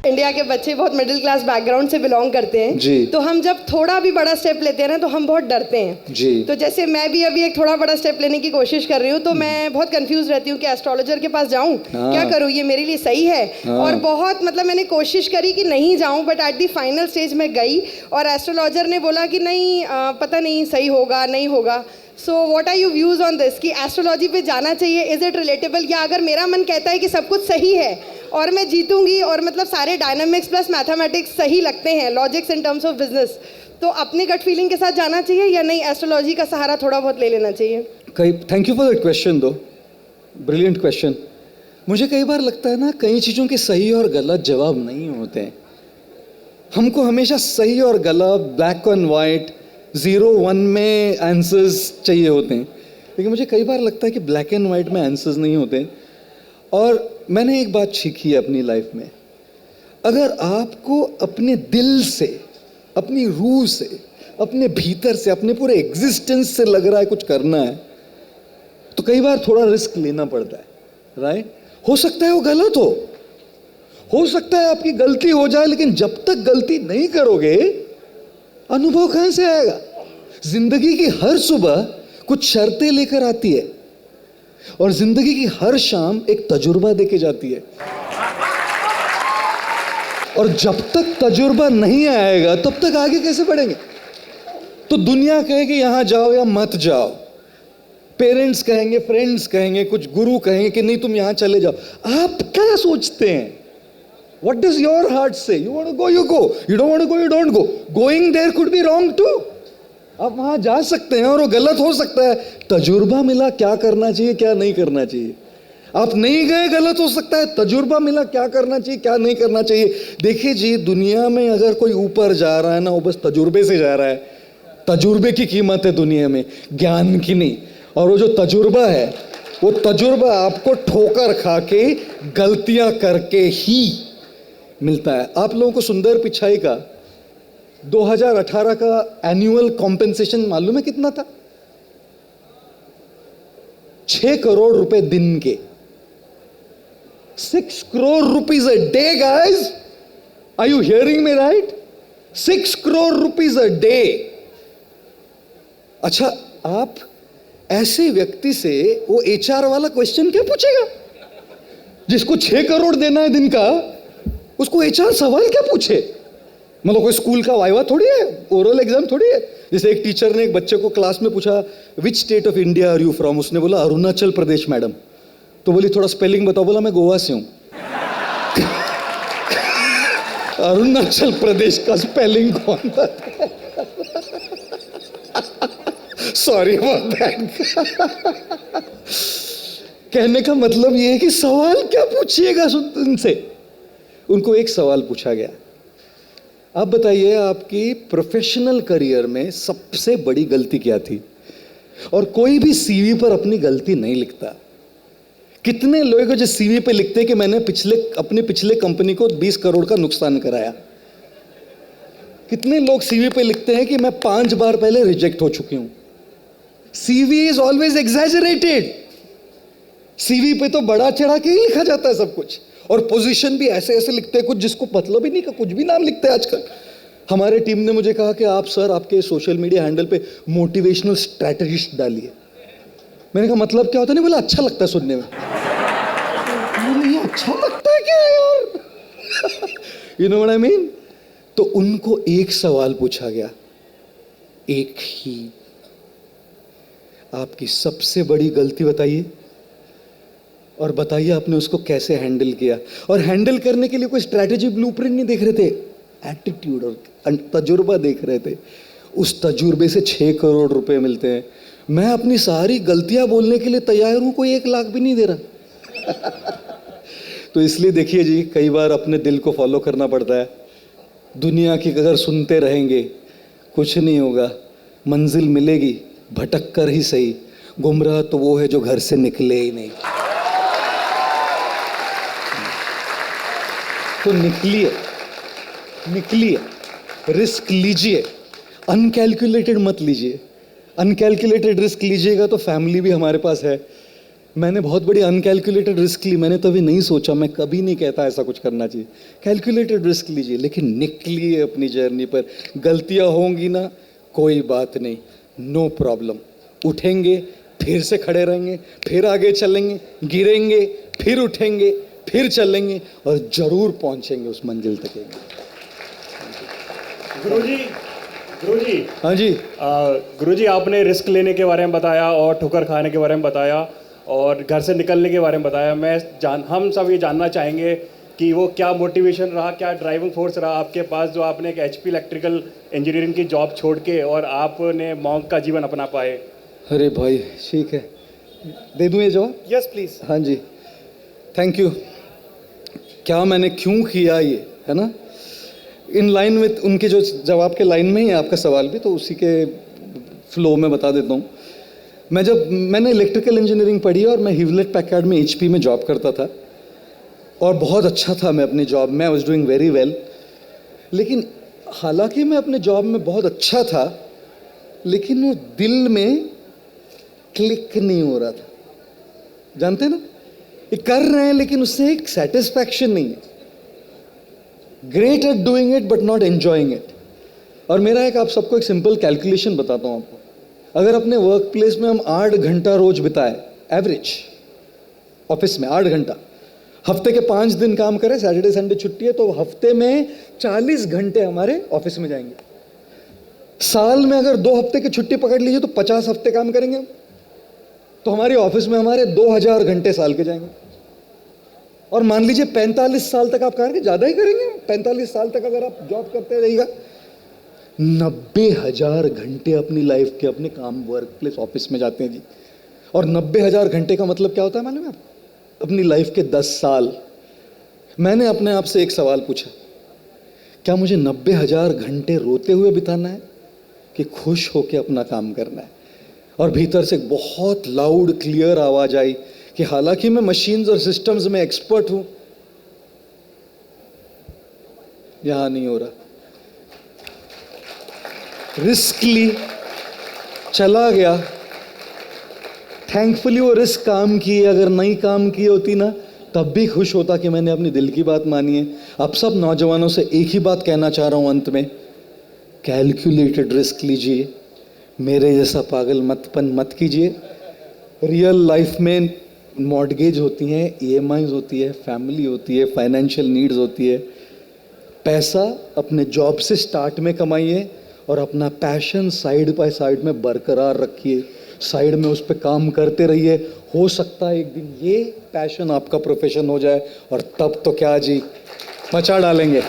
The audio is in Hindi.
इंडिया के बच्चे बहुत मिडिल क्लास बैकग्राउंड से बिलोंग करते हैं जी। तो हम जब थोड़ा भी बड़ा स्टेप लेते हैं ना तो हम बहुत डरते हैं जी। तो जैसे मैं भी अभी एक थोड़ा बड़ा स्टेप लेने की कोशिश कर रही हूँ तो मैं बहुत कंफ्यूज रहती हूँ कि एस्ट्रोलॉजर के पास जाऊँ, क्या करूँ, ये मेरे लिए सही है। और बहुत मतलब मैंने कोशिश करी कि नहीं जाऊँ, but at the final stage में गई और एस्ट्रोलॉजर ने बोला कि नहीं पता नहीं सही होगा नहीं होगा। So what are you views on this कि एस्ट्रोलॉजी पे जाना चाहिए, इज इट रिलेटेबल, या अगर मेरा मन कहता है कि सब कुछ सही है और मैं जीतूंगी और मतलब सारे डायनामिक्स प्लस मैथमेटिक्स सही लगते हैं, logics in terms of business, तो अपने गट फीलिंग के साथ जाना चाहिए या नहीं एस्ट्रोलॉजी का सहारा थोड़ा बहुत ले लेना चाहिए? Thank you for that question दो, ब्रिलियंट क्वेश्चन। मुझे कई बार लगता है ना कई चीज़ों के सही और गलत जवाब नहीं होते हैं। हमको हमेशा सही और गलत, ब्लैक एंड वाइट, 0-1 में आंसर्स चाहिए होते हैं, लेकिन मुझे कई बार लगता है कि ब्लैक एंड वाइट में आंसर्स नहीं होते। और मैंने एक बात सीखी है अपनी लाइफ में, अगर आपको अपने दिल से, अपनी रूह से, अपने भीतर से, अपने पूरे एग्जिस्टेंस से लग रहा है कुछ करना है तो कई बार थोड़ा रिस्क लेना पड़ता है, राइट? हो सकता है वो गलत हो सकता है आपकी गलती हो जाए, लेकिन जब तक गलती नहीं करोगे अनुभव कहां से आएगा? जिंदगी की हर सुबह कुछ शर्तें लेकर आती है और जिंदगी की हर शाम एक तजुर्बा देके जाती है, और जब तक तजुर्बा नहीं आएगा तब तक आगे कैसे बढ़ेंगे? तो दुनिया कहेगी यहां जाओ या मत जाओ, पेरेंट्स कहेंगे, फ्रेंड्स कहेंगे, कुछ गुरु कहेंगे कि नहीं तुम यहां चले जाओ। आप क्या सोचते हैं? What does your heart say? You want to go, you go. You don't want to go, you don't go. Going there could be wrong too. आप वहां जा सकते हैं और वो गलत हो सकता है। तजुर्बा मिला क्या करना चाहिए क्या नहीं करना चाहिए। आप नहीं गए, गलत हो सकता है। तजुर्बा मिला क्या करना चाहिए क्या नहीं करना चाहिए। देखिए जी, दुनिया में अगर कोई ऊपर जा रहा है ना, वो बस तजुर्बे से जा रहा है। तजुर्बे की कीमत है दुनिया में, ज्ञान की नहीं। और वो जो तजुर्बा है, वो तजुर्बा आपको ठोकर खा के, गलतियां करके ही मिलता है। आप लोगों को सुंदर पिचाई का 2018 का एनुअल कॉम्पेंसेशन मालूम है कितना था? 6 करोड़ रुपए दिन के। 6 crore rupees a day guys, are you hearing me right? 6 crore rupees a day. अच्छा, आप ऐसे व्यक्ति से वो एचआर वाला क्वेश्चन क्या पूछेगा? जिसको 6 करोड़ देना है दिन का, उसको एचआर सवाल क्या पूछे? मतलब कोई स्कूल का वाइवा थोड़ी है, ओरल एग्जाम थोड़ी है। जैसे एक टीचर ने एक बच्चे को क्लास में पूछा, which state of India are you from? उसने बोला अरुणाचल प्रदेश मैडम। तो बोली थोड़ा स्पेलिंग बताओ। बोला मैं गोवा से हूं। अरुणाचल प्रदेश का स्पेलिंग कौन था? Sorry about that. कहने का मतलब ये है कि सवाल क्या पूछिएगा उनसे। उनको एक सवाल पूछा गया, आप बताइए आपकी प्रोफेशनल करियर में सबसे बड़ी गलती क्या थी? और कोई भी सीवी पर अपनी गलती नहीं लिखता। कितने लोग जो सीवी पे लिखते हैं कि मैंने अपने पिछले कंपनी को 20 करोड़ का नुकसान कराया। कितने लोग सीवी पे लिखते हैं कि मैं 5 बार पहले रिजेक्ट हो चुकी हूं। CV is always exaggerated. CV पे तो बड़ा चढ़ा के ही लिखा जाता है सब कुछ, और पोजीशन भी ऐसे ऐसे लिखते हैं कुछ जिसको मतलब ही नहीं, का कुछ भी नाम लिखते हैं आजकल। हमारे टीम ने मुझे कहा कि आप सर आपके सोशल मीडिया हैंडल पे मोटिवेशनल स्ट्रैटेजिस्ट डालिए। मैंने कहा मतलब क्या होता है? नहीं, बोला अच्छा लगता है सुनने में। ये अच्छा लगता है क्या यार? You know what I mean? तो उनको एक सवाल पूछा गया, एक ही, आपकी सबसे बड़ी गलती बताइए और बताइए आपने उसको कैसे हैंडल किया। और हैंडल करने के लिए कोई स्ट्रैटेजी ब्लूप्रिंट नहीं देख रहे थे, एटीट्यूड और तजुर्बा देख रहे थे। उस तजुर्बे से 6 करोड़ रुपए मिलते हैं। मैं अपनी सारी गलतियां बोलने के लिए तैयार हूं, कोई 1 लाख भी नहीं दे रहा। तो इसलिए देखिए जी, कई बार अपने दिल को फॉलो करना पड़ता है। दुनिया की अगर सुनते रहेंगे कुछ नहीं होगा, मंजिल मिलेगी भटक कर ही सही। गुमराह तो वो है जो घर से निकले ही नहीं। तो निकलिए, रिस्क लीजिए, अनकैलकुलेटेड मत लीजिए। अनकैलकुलेटेड रिस्क लीजिएगा तो फैमिली भी हमारे पास है, मैंने बहुत बड़ी अनकैलकुलेटेड रिस्क ली, मैंने तभी नहीं सोचा, मैं कभी नहीं कहता ऐसा कुछ करना चाहिए, कैलकुलेटेड रिस्क लीजिए, लेकिन निकलिए अपनी जर्नी पर। गलतियां होंगी ना, कोई बात नहीं, नो प्रॉब्लम, उठेंगे, फिर से खड़े रहेंगे, फिर आगे चलेंगे, गिरेंगे, फिर उठेंगे, फिर चलेंगे और जरूर पहुंचेंगे उस मंजिल तक। गुरुजी, हाँ जी। गुरुजी, आपने रिस्क लेने के बारे में बताया और ठोकर खाने के बारे में बताया और घर से निकलने के बारे में बताया। हम सब ये जानना चाहेंगे कि वो क्या मोटिवेशन रहा, क्या ड्राइविंग फोर्स रहा आपके पास, जो आपने एक HP इलेक्ट्रिकल इंजीनियरिंग की जॉब छोड़ के और आपने मॉन्क का जीवन अपना पाए। अरे भाई ठीक है, दे दूं ये जवाब? Yes please. हाँ जी, थैंक यू। क्या मैंने क्यों किया ये, है ना, इन लाइन विथ उनके जो जवाब के लाइन में ही है आपका सवाल भी, तो उसी के फ्लो में बता देता हूँ। मैंने इलेक्ट्रिकल इंजीनियरिंग पढ़ी और मैं ह्यूलेट पैकर्ड में HP में जॉब करता था और बहुत अच्छा था मैं अपनी जॉब में, I was doing very well. लेकिन हालांकि मैं अपने जॉब में बहुत अच्छा था, लेकिन वो दिल में क्लिक नहीं हो रहा था। जानते हैं ना, ये कर रहे हैं लेकिन उससे एक सेटिस्फैक्शन नहीं है। Great at doing it but not enjoying it. और मेरा एक, आप सबको एक सिंपल कैलकुलेशन बताता हूँ आपको। अगर अपने वर्क प्लेस में हम 8 घंटा रोज बिताए, एवरेज ऑफिस में 8 घंटा, हफ्ते के 5 दिन काम करें, सैटरडे संडे छुट्टी है, तो हफ्ते में 40 घंटे हमारे ऑफिस में जाएंगे। साल में अगर 2 हफ्ते की छुट्टी पकड़ लीजिए तो 50 हफ्ते काम करेंगे, तो हमारी ऑफिस में हमारे 2000 घंटे साल के जाएंगे। और मान लीजिए 45 साल तक आप करेंगे, ज़्यादा ही करेंगे, 45 साल तक अगर आप जॉब करते रहिएगा, 90,000 घंटे अपनी लाइफ के अपने काम, वर्क प्लेस, ऑफिस में जाते हैं जी। और 90,000 घंटे का मतलब क्या होता है मालूम है आपको? अपनी लाइफ के 10 साल। मैंने अपने आप से एक सवाल पूछा, क्या मुझे 90,000 घंटे रोते हुए बिताना है कि खुश होकर अपना काम करना है? और भीतर से बहुत लाउड क्लियर आवाज आई कि हालांकि मैं मशीन्स और सिस्टम्स में एक्सपर्ट हूं, यहां नहीं हो रहा। रिस्क ली, चला गया, थैंकफुली वो रिस्क काम की। अगर नहीं काम की होती ना, तब भी खुश होता कि मैंने अपनी दिल की बात मानी है। अब सब नौजवानों से एक ही बात कहना चाह रहा हूं अंत में, कैलकुलेटेड रिस्क लीजिए, मेरे जैसा पागल मत कीजिए। रियल लाइफ में मॉर्गेज होती हैं, EMIs होती है, फैमिली होती है, फाइनेंशियल नीड्स होती है। पैसा अपने जॉब से स्टार्ट में कमाइए और अपना पैशन साइड बाय साइड में बरकरार रखिए, साइड में उस पर काम करते रहिए। हो सकता है एक दिन ये पैशन आपका प्रोफेशन हो जाए, और तब तो क्या जी, मचा डालेंगे।